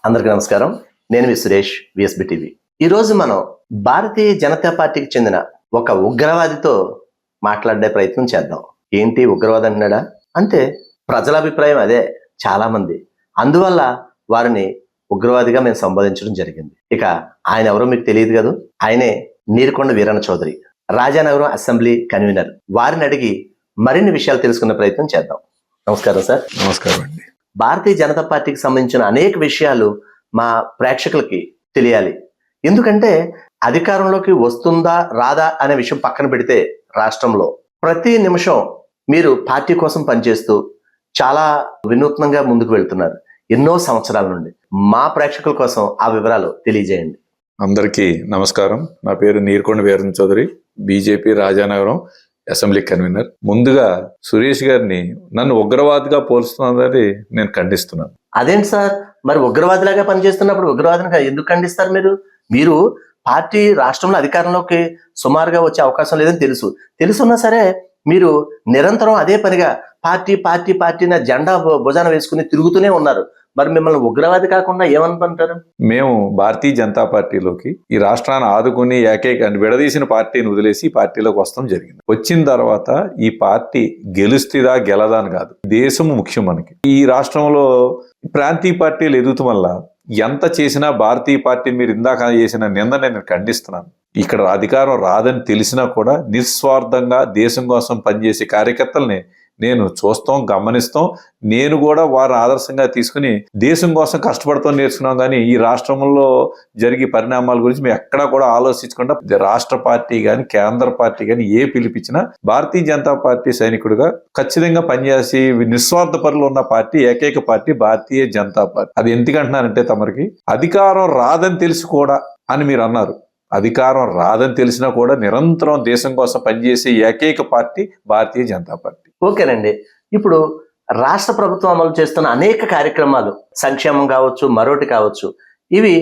అందరికీ నమస్కారం. నేను మీ సురేష్, విఎస్బి టీవీ. ఈరోజు మనం భారతీయ జనతా పార్టీకి చెందిన ఒక ఉగ్రవాదితో మాట్లాడే ప్రయత్నం చేద్దాం. ఏంటి ఉగ్రవాది అంటున్నాడా అంటే ప్రజల అభిప్రాయం అదే చాలా మంది. అందువల్ల వారిని ఉగ్రవాదిగా మేము సంబోధించడం జరిగింది. ఇక ఆయన ఎవరో మీకు తెలియదు కదా, ఆయనే నీరుకొండ వీరన్న చౌదరి, రాజానగరం అసెంబ్లీ కన్వీనర్. వారిని అడిగి మరిన్ని విషయాలు తెలుసుకునే ప్రయత్నం చేద్దాం. నమస్కారం సార్. నమస్కారం అండి. భారతీయ జనతా పార్టీకి సంబంధించిన అనేక విషయాలు మా ప్రేక్షకులకి తెలియాలి. ఎందుకంటే అధికారంలోకి వస్తుందా రాదా అనే విషయం పక్కన పెడితే రాష్ట్రంలో ప్రతి నిమిషం మీరు పార్టీ కోసం పనిచేస్తూ చాలా వినూత్నంగా ముందుకు వెళ్తున్నారు ఎన్నో సంవత్సరాల నుండి. మా ప్రేక్షకుల కోసం ఆ వివరాలు తెలియజేయండి. అందరికీ నమస్కారం. నా పేరు Neerukonda Veeranna Chowdary, BJP Rajanagaram assembly convener. ముందుగా సురేష్ గారిని నన్ను ఉగ్రవాదిగా పోల్స్తున్నదని నేను ఖండిస్తున్నాను. అదేంటి సార్, మరి ఉగ్రవాదిలాగా పనిచేస్తున్నప్పుడు ఉగ్రవాదిని ఎందుకు ఖండిస్తారు? మీరు పార్టీ రాష్ట్రంలో అధికారంలోకి సుమారుగా వచ్చే అవకాశం లేదని తెలుసున్నా సరే మీరు నిరంతరం అదే పనిగా పార్టీ పార్టీ పార్టీ నా జెండా భుజాన వేసుకుని తిరుగుతూనే ఉన్నారు. మరి మిమ్మల్ని ఉగ్రవాది కాకుండా ఏమనుకుంటారు? మేము భారతీయ జనతా పార్టీలోకి ఈ రాష్ట్రాన్ని ఆదుకుని విడదీసిన పార్టీని వదిలేసి ఈ పార్టీలోకి వస్తాం జరిగింది. వచ్చిన తర్వాత ఈ పార్టీ గెలుస్తుందా గెలదా అని కాదు, దేశం ముఖ్యం మనకి. ఈ రాష్ట్రంలో ప్రాంతీయ పార్టీలు ఎదుగుతాం వల్ల ఎంత చేసినా భారతీయ పార్టీ మీరు ఇందాక చేసిన నింద నేను ఖండిస్తున్నాను. ఇక్కడ అధికారం రాదని తెలిసినా కూడా నిస్వార్థంగా దేశం కోసం పనిచేసే కార్యకర్తల్ని నేను చూస్తాం, గమనిస్తాం. నేను కూడా వారి ఆదర్శంగా తీసుకుని దేశం కోసం కష్టపడతాం నేర్చుకున్నాం. కానీ ఈ రాష్ట్రంలో జరిగే పరిణామాల గురించి మేము ఎక్కడా కూడా ఆలోచించకుండా రాష్ట్ర పార్టీ కానీ కేంద్ర పార్టీ కానీ ఏ పిలిపించినా భారతీయ జనతా పార్టీ సైనికుడిగా ఖచ్చితంగా పనిచేసి నిస్వార్థ పరులు ఉన్న పార్టీ ఏకైక పార్టీ భారతీయ జనతా పార్టీ. అది ఎందుకంటున్నానంటే తమరికి అధికారం రాదని తెలిసి కూడా అని మీరు అన్నారు. అధికారం రాదని తెలిసినా కూడా నిరంతరం దేశం కోసం పనిచేసే ఏకైక పార్టీ భారతీయ జనతా పార్టీ. ఓకేనండి. ఇప్పుడు రాష్ట్ర ప్రభుత్వం అమలు చేస్తున్న అనేక కార్యక్రమాలు, సంక్షేమం కావచ్చు, మరొకటి కావచ్చు, ఇవి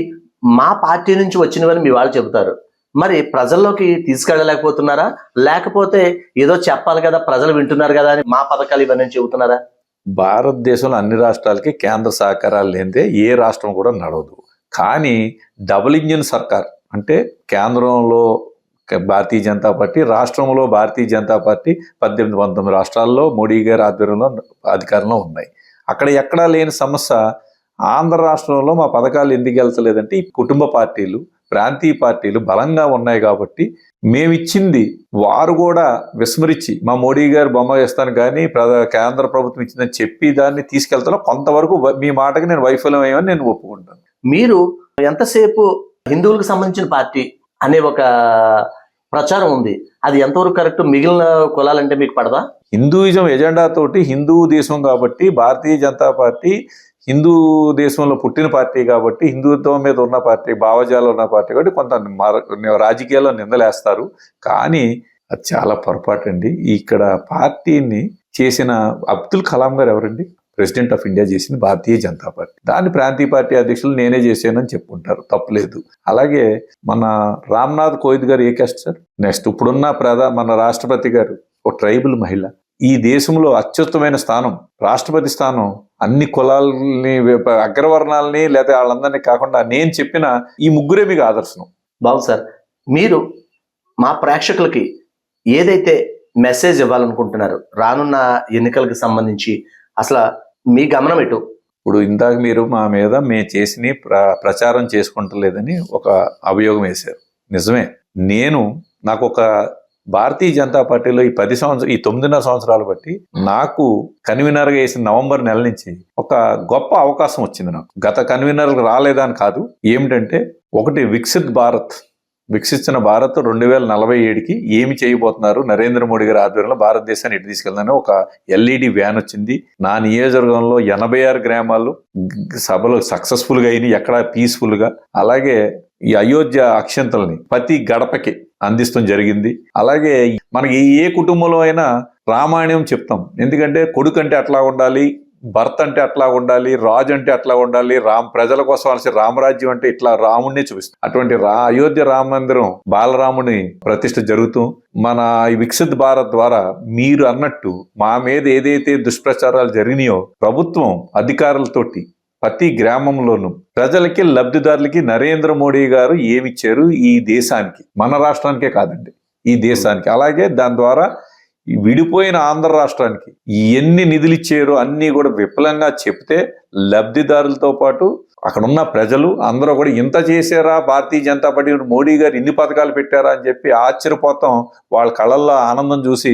మా పార్టీ నుంచి వచ్చినవని మీ వాళ్ళు చెబుతారు. మరి ప్రజల్లోకి తీసుకెళ్ళలేకపోతున్నారా? లేకపోతే ఏదో చెప్పాలి కదా, ప్రజలు వింటున్నారు కదా అని మా పథకాలు ఇవన్నీ చెబుతున్నారా? భారతదేశంలో అన్ని రాష్ట్రాలకి కేంద్ర సహకారాలు లేనిదే ఏ రాష్ట్రం కూడా నడవదు. కానీ డబుల్ ఇంజిన్ సర్కార్ అంటే కేంద్రంలో భారతీయ జనతా పార్టీ, రాష్ట్రంలో భారతీయ జనతా పార్టీ 18-19 రాష్ట్రాల్లో మోడీ గారి ఆధ్వర్యంలో అధికారంలో ఉన్నాయి. అక్కడ ఎక్కడా లేని సమస్య ఆంధ్ర రాష్ట్రంలో మా పథకాలు ఎందుకు వెళ్తలేదంటే ఈ కుటుంబ పార్టీలు, ప్రాంతీయ పార్టీలు బలంగా ఉన్నాయి కాబట్టి మేమిచ్చింది వారు కూడా విస్మరించి మా మోడీ గారు బొమ్మ వేస్తాను కానీ కేంద్ర ప్రభుత్వం ఇచ్చిందని చెప్పి దాన్ని తీసుకెళ్తాను. కొంతవరకు మీ మాటకి నేను వైఫల్యం అయ్యామని నేను ఒప్పుకుంటాను. మీరు ఎంతసేపు హిందువులకు సంబంధించిన పార్టీ అనే ఒక ప్రచారం ఉంది, అది ఎంతవరకు కరెక్ట్? మిగిలిన కులాలంటే మీకు పడదా? హిందూయిజం ఎజెండా తోటి హిందూ దేశం కాబట్టి భారతీయ జనతా పార్టీ హిందూ దేశంలో పుట్టిన పార్టీ కాబట్టి హిందుత్వం మీద ఉన్న పార్టీ, భావజాలు ఉన్న పార్టీ కాబట్టి కొంత రాజకీయాల్లో నిందలేస్తారు. కానీ అది చాలా పొరపాటు అండి. ఇక్కడ పార్టీని చేసిన అబ్దుల్ కలాం గారు ఎవరండి? ప్రెసిడెంట్ ఆఫ్ ఇండియా చేసింది భారతీయ జనతా పార్టీ. దాన్ని ప్రాంతీయ పార్టీ అధ్యక్షులు నేనే చేశానని చెప్పుకుంటారు, తప్పులేదు. అలాగే మన రామ్నాథ్ కోవింద్ గారు ఏ కాస్ట్ సార్? నెక్స్ట్ ఇప్పుడున్న మన రాష్ట్రపతి గారు ఒక ట్రైబల్ మహిళ. ఈ దేశంలో అత్యుత్తమైన స్థానం, రాష్ట్రపతి స్థానం అన్ని కులాలని, అగ్రవర్ణాలని లేదా వాళ్ళందరినీ కాకుండా నేను చెప్పిన ఈ ముగ్గురే మీకు ఆదర్శనం. బాగుంది సార్. మీరు మా ప్రేక్షకులకి ఏదైతే మెసేజ్ ఇవ్వాలనుకుంటున్నారు రానున్న ఎన్నికలకు సంబంధించి, అసలు మీ గమనం ఎటు? ఇప్పుడు ఇందాక మీరు మా మీద మేము చేసిన ప్రచారం చేసుకుంటలేదని ఒక అభియోగం వేశారు. నిజమే. నాకు ఒక భారతీయ జనతా పార్టీలో ఈ 9.5 సంవత్సరాలు బట్టి నాకు కన్వీనర్గా వేసిన నవంబర్ నెల నుంచి ఒక గొప్ప అవకాశం వచ్చింది నాకు. గత కన్వీనర్లకు రాలేదని కాదు. ఏమిటంటే ఒకటి వికసించిన భారత్ 2047కి ఏమి చేయబోతున్నారు, నరేంద్ర మోడీ గారి ఆధ్వర్యంలో భారతదేశాన్ని ఎటు తీసుకెళ్తానని ఒక ఎల్ఈడి వ్యాన్ వచ్చింది. నా నియోజకవర్గంలో 86 గ్రామాలు సభలు సక్సెస్ఫుల్ గా అయినాయి, ఎక్కడ పీస్ఫుల్ గా. అలాగే ఈ అయోధ్య అక్షంతల్ని ప్రతి గడపకి అందిస్తాం జరిగింది. అలాగే మనకి ఏ కుటుంబంలో అయినా రామాయణం చెప్తాం. ఎందుకంటే కొడుకు అంటే అట్లా ఉండాలి, భర్త అంటే అట్లా ఉండాలి, రాజు అంటే అట్లా ఉండాలి, ప్రజల కోసం అలసి రామరాజ్యం అంటే ఇట్లా రాముడిని చూపిస్తాం. అటువంటి అయోధ్య రామ మందిరం బాలరాముని ప్రతిష్ఠ జరుగుతూ మన వికసిత్ భారత్ ద్వారా మీరు అన్నట్టు మా మీద ఏదైతే దుష్ప్రచారాలు జరిగినాయో ప్రభుత్వం అధికారులతోటి ప్రతి గ్రామంలోనూ ప్రజలకి లబ్ధిదారులకి నరేంద్ర మోడీ గారు ఏమిచ్చారు ఈ దేశానికి, మన రాష్ట్రానికే కాదండి ఈ దేశానికి, అలాగే దాని ద్వారా ఈ విడిపోయిన ఆంధ్ర రాష్ట్రానికి ఎన్ని నిధులు ఇచ్చారో అన్నీ కూడా విపులంగా చెప్తే లబ్ధిదారులతో పాటు అక్కడ ఉన్న ప్రజలు అందరూ కూడా ఇంత చేశారా భారతీయ జనతా పార్టీ, మోడీ గారు ఇన్ని పథకాలు పెట్టారా అని చెప్పి ఆశ్చర్యపోతాం. వాళ్ళ కళ్ళల్లో ఆనందం చూసి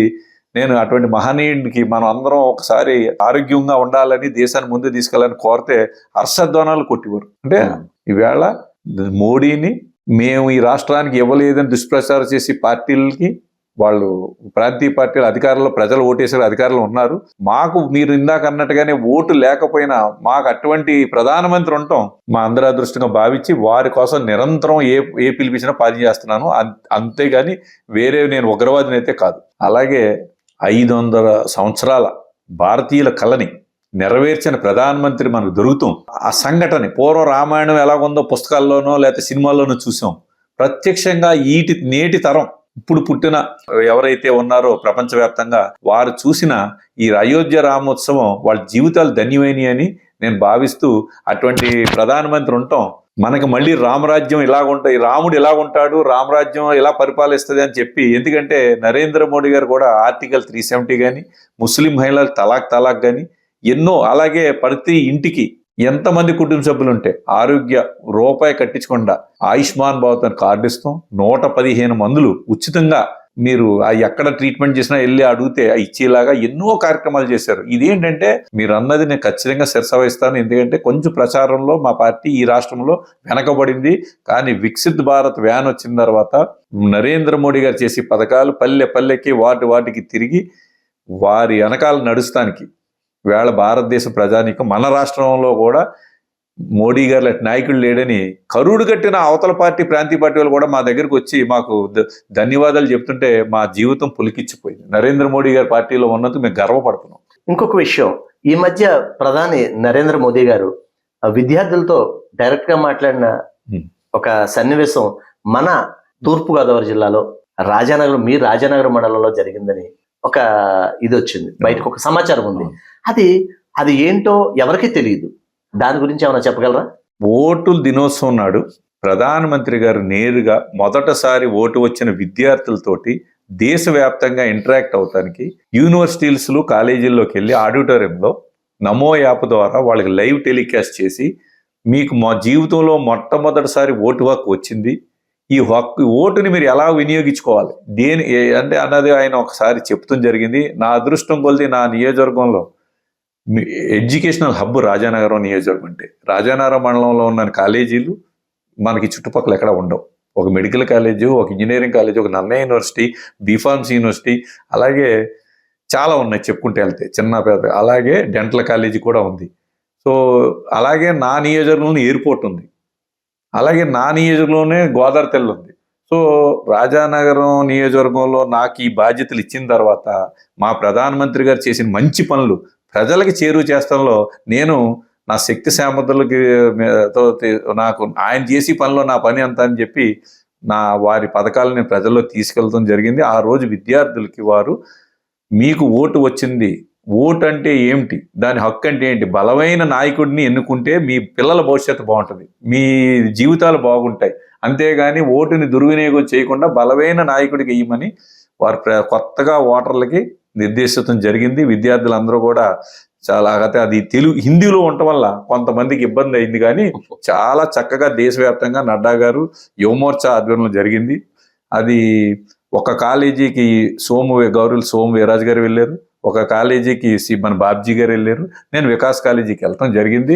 నేను అటువంటి మహనీయుడికి మనం అందరం ఒకసారి ఆరోగ్యంగా ఉండాలని దేశాన్ని ముందు తీసుకెళ్ళాలని కోరితే హర్షధ్వానాలు కొట్టివారు. అంటే ఈవేళ మోడీని మేము ఈ రాష్ట్రానికి ఇవ్వలేదని దుష్ప్రచారం చేసి పార్టీలకి, వాళ్ళు ప్రాంతీయ పార్టీల అధికారంలో ప్రజలు ఓటేసారు, అధికారులు ఉన్నారు, మాకు మీరు ఇందాక అన్నట్టుగానే ఓటు లేకపోయినా మాకు అటువంటి ప్రధానమంత్రి ఉండటం మా అందరి అదృష్టంగా భావించి వారి కోసం నిరంతరం ఏ పిలిపించినా పని చేస్తున్నాను, అంతేగాని వేరే నేను ఉగ్రవాదిని అయితే కాదు. అలాగే 500 సంవత్సరాల భారతీయుల కళని నెరవేర్చిన ప్రధానమంత్రి మనకు దొరుకుతాం. ఆ సంఘటన పూర్వం రామాయణం ఎలాగుందో పుస్తకాల్లోనో లేకపోతే సినిమాల్లోనో చూసాం. ప్రత్యక్షంగా నేటి తరం ఇప్పుడు పుట్టిన ఎవరైతే ఉన్నారో ప్రపంచవ్యాప్తంగా వారు చూసిన ఈ అయోధ్య రామోత్సవం వాళ్ళ జీవితాలు ధన్యమైనవి అని నేను భావిస్తూ అటువంటి ప్రధానమంత్రి ఉండటం మనకి మళ్ళీ రామరాజ్యం ఇలాగుంటాయి, రాముడు ఇలాగుంటాడు, రామరాజ్యం ఇలా పరిపాలిస్తుంది అని చెప్పి, ఎందుకంటే నరేంద్ర మోడీ గారు కూడా ఆర్టికల్ 370 కానీ ముస్లిం మహిళలు తలాక్ కానీ ఎన్నో, అలాగే ప్రతి ఇంటికి ఎంతమంది కుటుంబ సభ్యులు ఉంటే ఆరోగ్య రూపాయి కట్టించకుండా ఆయుష్మాన్ భారత్ అని కార్డు ఇస్తాం. 115 మందులు ఉచితంగా మీరు ఎక్కడ ట్రీట్మెంట్ చేసినా వెళ్ళి అడిగితే ఇచ్చేలాగా ఎన్నో కార్యక్రమాలు చేశారు. ఇదేంటంటే మీరు అన్నది నేను ఖచ్చితంగా శిరసవహిస్తాను, ఎందుకంటే కొంచెం ప్రచారంలో మా పార్టీ ఈ రాష్ట్రంలో వెనకబడింది. కానీ వికసిత్ భారత్ వ్యాన్ వచ్చిన తర్వాత నరేంద్ర మోడీ గారు చేసే పథకాలు పల్లె పల్లెకి వాటికి తిరిగి వారి వెనకాల నడుస్తానికి వేళ భారతదేశ ప్రజానీకం మన రాష్ట్రంలో కూడా మోడీ గారు లాంటి నాయకుడు లేడని కరుడు కట్టిన అవతల పార్టీ ప్రాంతీయ పార్టీ వాళ్ళు కూడా మా దగ్గరకు వచ్చి మాకు ధన్యవాదాలు చెప్తుంటే మా జీవితం పులికిచ్చిపోయింది. నరేంద్ర మోడీ గారి పార్టీలో ఉన్నందుకు మేము గర్వపడుతున్నాం. ఇంకొక విషయం, ఈ మధ్య ప్రధాని నరేంద్ర మోదీ గారు విద్యార్థులతో డైరెక్ట్ గా మాట్లాడిన ఒక సన్నివేశం మన తూర్పుగోదావరి జిల్లాలో మీ రాజానగరం మండలంలో జరిగిందని ఒక ఇది వచ్చింది, బయటకు ఒక సమాచారం ఉంది. అది ఏంటో ఎవరికీ తెలియదు. దాని గురించి ఏమైనా చెప్పగలరా? ఓటు దినోత్సవం నాడు ప్రధానమంత్రి గారు నేరుగా మొదటిసారి ఓటు వచ్చిన విద్యార్థులతోటి దేశవ్యాప్తంగా ఇంటరాక్ట్ అవటానికి యూనివర్సిటీలు కాలేజీల్లోకి వెళ్ళి ఆడిటోరియంలో నమో యాప్ ద్వారా వాళ్ళకి లైవ్ టెలికాస్ట్ చేసి, మీకు మా జీవితంలో మొట్టమొదటిసారి ఓటు హక్కు వచ్చింది, ఈ ఓటుని మీరు ఎలా వినియోగించుకోవాలి అంటే అన్నది ఆయన ఒకసారి చెప్తూ జరిగింది. నా అదృష్టం కొలిది నా నియోజకవర్గంలో ఎడ్యుకేషనల్ హబ్ రాజానగరం నియోజకవర్గం. అంటే రాజానగరం మండలంలో ఉన్న కాలేజీలు మనకి చుట్టుపక్కల ఎక్కడ ఉండవు. ఒక మెడికల్ కాలేజు, ఒక ఇంజనీరింగ్ కాలేజు, ఒక నన్నయ్య యూనివర్సిటీ, బీఫార్మసీ యూనివర్సిటీ, అలాగే చాలా ఉన్నాయి చెప్పుకుంటే వెళ్తే చిన్న పెద్ద, అలాగే డెంటల్ కాలేజీ కూడా ఉంది. సో అలాగే నా నియోజకవర్గంలో ఎయిర్పోర్ట్ ఉంది, అలాగే నా నియోజకవర్గంలోనే గోదావరి తెల్ల ఉంది. సో రాజానగరం నియోజకవర్గంలో నాకు ఈ బాధ్యతలు ఇచ్చిన తర్వాత మా ప్రధానమంత్రి గారు చేసిన మంచి పనులు ప్రజలకి చేరువ చేస్తంలో నేను నా శక్తి సామర్థ్యాలకి నాకు ఆయన చేసి పనిలో నా పని అంత అని చెప్పి వారి పథకాలను నేను ప్రజల్లో తీసుకెళ్తాం జరిగింది. ఆ రోజు విద్యార్థులకి వారు మీకు ఓటు వచ్చింది, ఓటు అంటే ఏమిటి, దాని హక్కు అంటే ఏంటి, బలమైన నాయకుడిని ఎన్నుకుంటే మీ పిల్లల భవిష్యత్తు బాగుంటుంది, మీ జీవితాలు బాగుంటాయి, అంతేగాని ఓటుని దుర్వినియోగం చేయకుండా బలమైన నాయకుడికి ఇవ్వమని వారు కొత్తగా ఓటర్లకి నిర్దేశించడం జరిగింది. విద్యార్థులందరూ కూడా చాలా అది హిందీలో ఉండటం వల్ల కొంతమందికి ఇబ్బంది అయింది, కానీ చాలా చక్కగా దేశవ్యాప్తంగా నడ్డా గారు యువమోర్చా ఆధ్వర్యంలో జరిగింది. అది ఒక కాలేజీకి గౌరవులు సోము వీరాజు గారు వెళ్ళారు, ఒక కాలేజీకి మన బాబ్జీ గారు వెళ్ళారు, నేను వికాస్ కాలేజీకి వెళ్ళటం జరిగింది.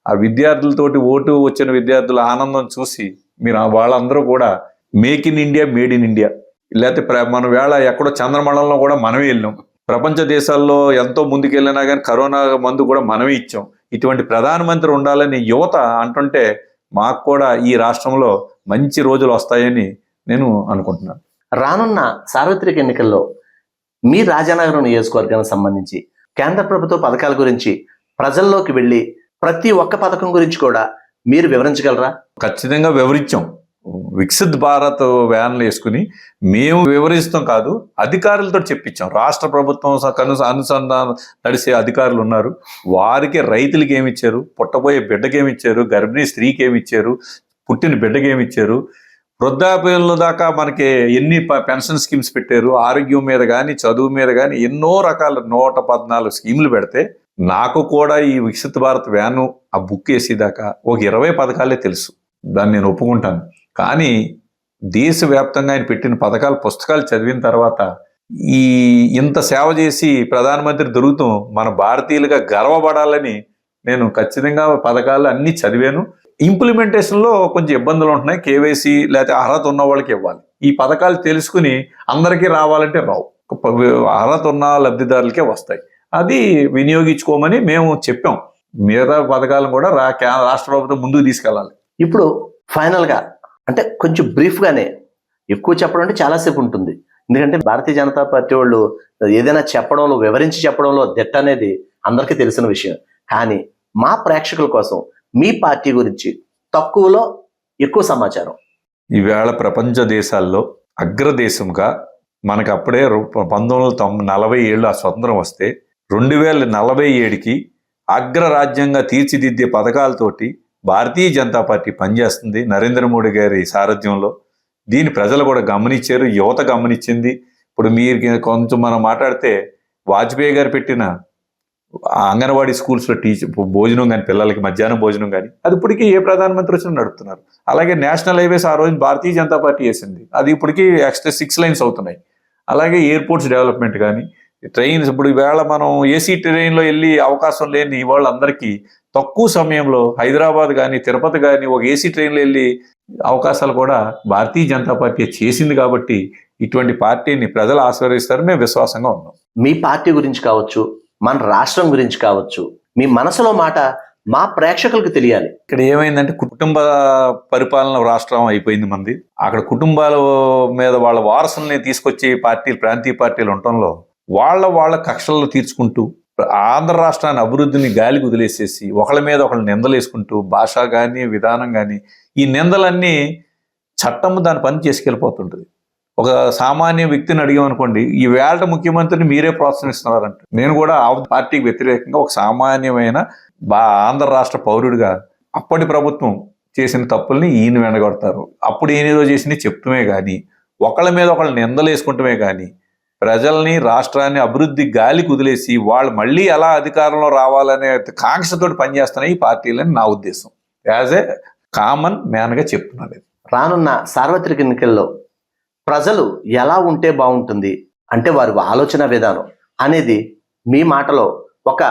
ఆ విద్యార్థులతోటి ఓటు వచ్చిన విద్యార్థుల ఆనందం చూసి వాళ్ళందరూ కూడా make in India, made in India, లేకపోతే మన వేళ ఎక్కడో చంద్రమండలంలో కూడా మనమే వెళ్ళాం. ప్రపంచ దేశాల్లో ఎంతో ముందుకెళ్ళినా కానీ కరోనా మందు కూడా మనమే ఇచ్చాం. ఇటువంటి ప్రధానమంత్రి ఉండాలని యువత అంటుంటే మాకు కూడా ఈ రాష్ట్రంలో మంచి రోజులు వస్తాయని నేను అనుకుంటున్నాను. రానున్న సార్వత్రిక ఎన్నికల్లో మీ రాజానగరం నియోజకవర్గానికి సంబంధించి కేంద్ర ప్రభుత్వ పథకాల గురించి ప్రజల్లోకి వెళ్ళి ప్రతి ఒక్క పథకం గురించి కూడా మీరు వివరించగలరా? ఖచ్చితంగా వివరించాం. వికసిత్ భారత్ వ్యాన్లు వేసుకుని మేము వివరిస్తాం కాదు, అధికారులతో చెప్పించాం. రాష్ట్ర ప్రభుత్వం అనుసంధానం నడిచే అధికారులు ఉన్నారు, వారికి రైతులకి ఏమిచ్చారు, పుట్టబోయే బిడ్డకి ఏమిచ్చారు, గర్భిణీ స్త్రీకి ఏమిచ్చారు, పుట్టిన బిడ్డకి ఏమిచ్చారు, వృద్ధాప్యంలో దాకా మనకి ఎన్ని పెన్షన్ స్కీమ్స్ పెట్టారు, ఆరోగ్యం మీద కానీ చదువు మీద కానీ ఎన్నో రకాల 114 స్కీములు పెడితే నాకు కూడా ఈ వికసిత్ భారత్ వ్యాను ఆ బుక్ వేసేదాకా ఒక 20 పథకాలే తెలుసు. దాన్ని నేను ఒప్పుకుంటాను. కానీ దేశవ్యాప్తంగా ఆయన పెట్టిన పుస్తకాలు చదివిన తర్వాత ఇంత సేవ చేసి ప్రధానమంత్రి దొరుకుతాం మన భారతీయులుగా గర్వపడాలని నేను ఖచ్చితంగా పథకాలు అన్ని చదివాను. ఇంప్లిమెంటేషన్లో కొంచెం ఇబ్బందులు ఉంటున్నాయి. కేవైసీ లేకపోతే అర్హత ఉన్న వాళ్ళకి ఇవ్వాలి. ఈ పథకాలు తెలుసుకుని అందరికీ రావాలంటే రావు, అర్హత ఉన్న లబ్ధిదారులకే వస్తాయి. అది వినియోగించుకోమని మేము చెప్పాం. మిగతా పథకాలను కూడా రాష్ట్ర ప్రభుత్వం ముందుకు తీసుకెళ్ళాలి. ఇప్పుడు ఫైనల్గా అంటే కొంచెం బ్రీఫ్గానే, ఎక్కువ చెప్పడం అంటే చాలాసేపు ఉంటుంది. ఎందుకంటే భారతీయ జనతా పార్టీ వాళ్ళు ఏదైనా చెప్పడంలో, వివరించి చెప్పడంలో దిట్ట అనేది అందరికీ తెలిసిన విషయం. కానీ మా ప్రేక్షకుల కోసం మీ పార్టీ గురించి తక్కువలో ఎక్కువ సమాచారం. ఈవేళ ప్రపంచ దేశాల్లో అగ్రదేశంగా మనకు అప్పుడే 1947 ఆ స్వతంత్రం వస్తే 2047కి అగ్రరాజ్యంగా తీర్చిదిద్దే పథకాలతోటి భారతీయ జనతా పార్టీ పనిచేస్తుంది నరేంద్ర మోడీ గారి సారథ్యంలో. దీన్ని ప్రజలు కూడా గమనించారు, యువత గమనించింది. ఇప్పుడు మీరు కొంచెం మనం మాట్లాడితే వాజ్పేయి గారు పెట్టిన అంగన్వాడీ స్కూల్స్లో భోజనం కానీ, పిల్లలకి మధ్యాహ్నం భోజనం కానీ, అది ఇప్పటికీ ఏ ప్రధానమంత్రి వచ్చినా నడుపుతున్నారు. అలాగే నేషనల్ హైవేస్ ఆ రోజు భారతీయ జనతా పార్టీ వేసింది, అది ఇప్పటికీ ఎక్స్ట్రా 6 లైన్స్ అవుతున్నాయి. అలాగే ఎయిర్పోర్ట్స్ డెవలప్మెంట్ కానీ, ట్రైన్స్ ఇప్పుడు ఈవేళ మనం ఏసీ ట్రైన్లో వెళ్ళి అవకాశం లేని వాళ్ళందరికీ తక్కువ సమయంలో హైదరాబాద్ కానీ, తిరుపతి కానీ ఒక ఏసీ ట్రైన్లో వెళ్ళి అవకాశాలు కూడా భారతీయ జనతా పార్టీ చేసింది. కాబట్టి ఇటువంటి పార్టీని ప్రజలు ఆశీర్వదిస్తారు, మేము విశ్వాసంగా ఉన్నాం. మీ పార్టీ గురించి కావచ్చు, మన రాష్ట్రం గురించి కావచ్చు, మీ మనసులో మాట మా ప్రేక్షకులకు తెలియాలి. ఇక్కడ ఏమైందంటే కుటుంబ పరిపాలన రాష్ట్రం అయిపోయింది మంది. అక్కడ కుటుంబాల మీద వాళ్ళ వారసుల్ని తీసుకొచ్చి పార్టీలు, ప్రాంతీయ పార్టీలు ఉండటంలో వాళ్ళ కక్షలను తీర్చుకుంటూ ఆంధ్ర రాష్ట్రాన్ని అభివృద్ధిని గాలికి వదిలేసేసి ఒకళ్ళ మీద ఒకళ్ళు నిందలు వేసుకుంటూ, భాష కానీ విధానం కానీ, ఈ నిందలన్నీ చట్టం దాని పని చేసుకెళ్ళిపోతుంటుంది. ఒక సామాన్య వ్యక్తిని అడిగామనుకోండి, ఈ వేళ ముఖ్యమంత్రిని మీరే ప్రోత్సహిస్తున్నారంట. నేను కూడా ఆ పార్టీకి వ్యతిరేకంగా ఒక సామాన్యమైన ఆంధ్ర రాష్ట్ర పౌరుడిగా అప్పటి ప్రభుత్వం చేసిన తప్పుల్ని ఈయన వెనగొడతారు. అప్పుడు ఈయనేదో చేసింది చెప్తమే కానీ, ఒకళ్ళ మీద ఒకళ్ళు నిందలు వేసుకుంటమే కానీ, ప్రజల్ని, రాష్ట్రాన్ని అభివృద్ధి గాలికి వదిలేసి వాళ్ళు మళ్ళీ ఎలా అధికారంలో రావాలనే కాంక్షతో పనిచేస్తున్నాయి ఈ పార్టీలని నా ఉద్దేశం. యాజ్ ఏ కామన్ మ్యాన్గా చెప్తున్నాను. రానున్న సార్వత్రిక ఎన్నికల్లో ప్రజలు ఎలా ఉంటే బాగుంటుంది అంటే వారి ఆలోచన విధానం అనేది మీ మాటలో ఒక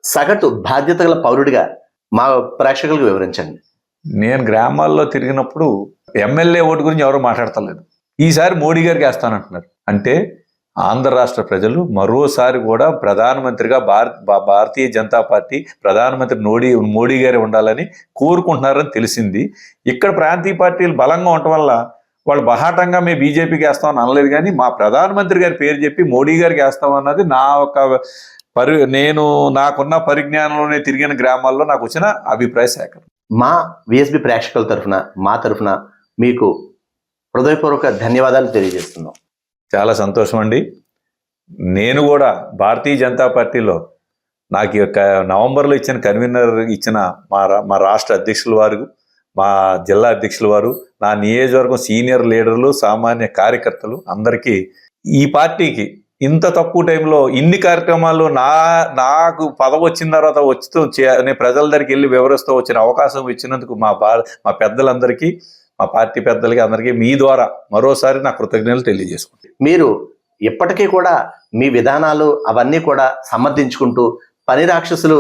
సగటు బాధ్యత గల పౌరుడిగా మా ప్రేక్షకులకు వివరించండి. నేను గ్రామాల్లో తిరిగినప్పుడు ఎమ్మెల్యే ఓటు గురించి ఎవరు మాట్లాడతలేదు. ఈసారి మోడీ గారికి వేస్తానంటున్నారు. అంటే ఆంధ్ర రాష్ట్ర ప్రజలు మరోసారి కూడా ప్రధానమంత్రిగా భారతీయ జనతా పార్టీ ప్రధానమంత్రి మోడీ గారే ఉండాలని కోరుకుంటున్నారని తెలిసింది. ఇక్కడ ప్రాంతీయ పార్టీలు బలంగా ఉండటం వల్ల వాళ్ళు బహాటంగా మేము బీజేపీకి వేస్తామని అనలేదు. కానీ మా ప్రధానమంత్రి గారి పేరు చెప్పి మోడీ గారికి వేస్తామన్నది నా ఒక నేను నాకున్న పరిజ్ఞానంలోనే తిరిగిన గ్రామాల్లో నాకు వచ్చిన అభిప్రాయ సేకరణ. మా విఎస్బి ప్రేక్షకుల తరఫున, మా తరఫున మీకు హృదయపూర్వక ధన్యవాదాలు తెలియజేస్తున్నాం. చాలా సంతోషం అండి. నేను కూడా భారతీయ జనతా పార్టీలో నాకు ఈ యొక్క నవంబర్లో ఇచ్చిన కన్వీనర్ ఇచ్చిన మా రాష్ట్ర అధ్యక్షుల వారు, మా జిల్లా అధ్యక్షుల వారు, నా నియోజకవర్గం సీనియర్ లీడర్లు, సామాన్య కార్యకర్తలు అందరికీ ఈ పార్టీకి ఇంత తక్కువ టైంలో ఇన్ని కార్యక్రమాలు నాకు పదవి వచ్చిన తర్వాత వచ్చుతూ నేను ప్రజల దగ్గరికి వెళ్ళి వివరిస్తూ వచ్చిన అవకాశం ఇచ్చినందుకు మా పెద్దలందరికీ, మా పార్టీ పెద్దలకి అందరికీ మీ ద్వారా మరోసారి నా కృతజ్ఞతలు తెలియజేసుకుంటాను. మీరు ఇప్పటికీ కూడా మీ విధానాలు అవన్నీ కూడా సమర్థించుకుంటూ పని రాక్షసులు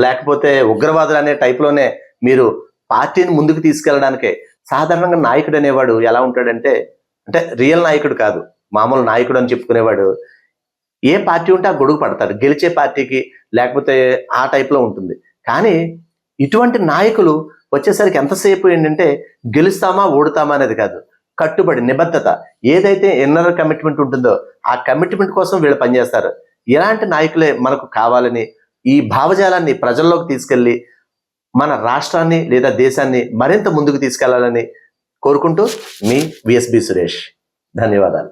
లేకపోతే ఉగ్రవాదులు అనే టైప్లోనే మీరు పార్టీని ముందుకు తీసుకెళ్ళడానికే. సాధారణంగా నాయకుడు అనేవాడు ఎలా ఉంటాడంటే, అంటే రియల్ నాయకుడు కాదు, మామూలు నాయకుడు అని చెప్పుకునేవాడు ఏ పార్టీ ఉంటే ఆ గొడుగు పడతాడు, గెలిచే పార్టీకి లేకపోతే ఆ టైప్లో ఉంటుంది. కానీ ఇటువంటి నాయకులు వచ్చేసరికి ఎంతసేపు ఏంటంటే గెలుస్తామా ఓడుతామా అనేది కాదు, కట్టుబడి నిబద్ధత ఏదైతే ఇన్నర్ కమిట్మెంట్ ఉంటుందో ఆ కమిట్మెంట్ కోసం వీళ్ళు పనిచేస్తారు. ఇలాంటి నాయకులే మనకు కావాలని ఈ భావజాలాన్ని ప్రజల్లోకి తీసుకెళ్ళి మన రాష్ట్రాన్ని లేదా దేశాన్ని మరింత ముందుకు తీసుకెళ్లాలని కోరుకుంటూ మీ విఎస్బి సురేష్. ధన్యవాదాలు.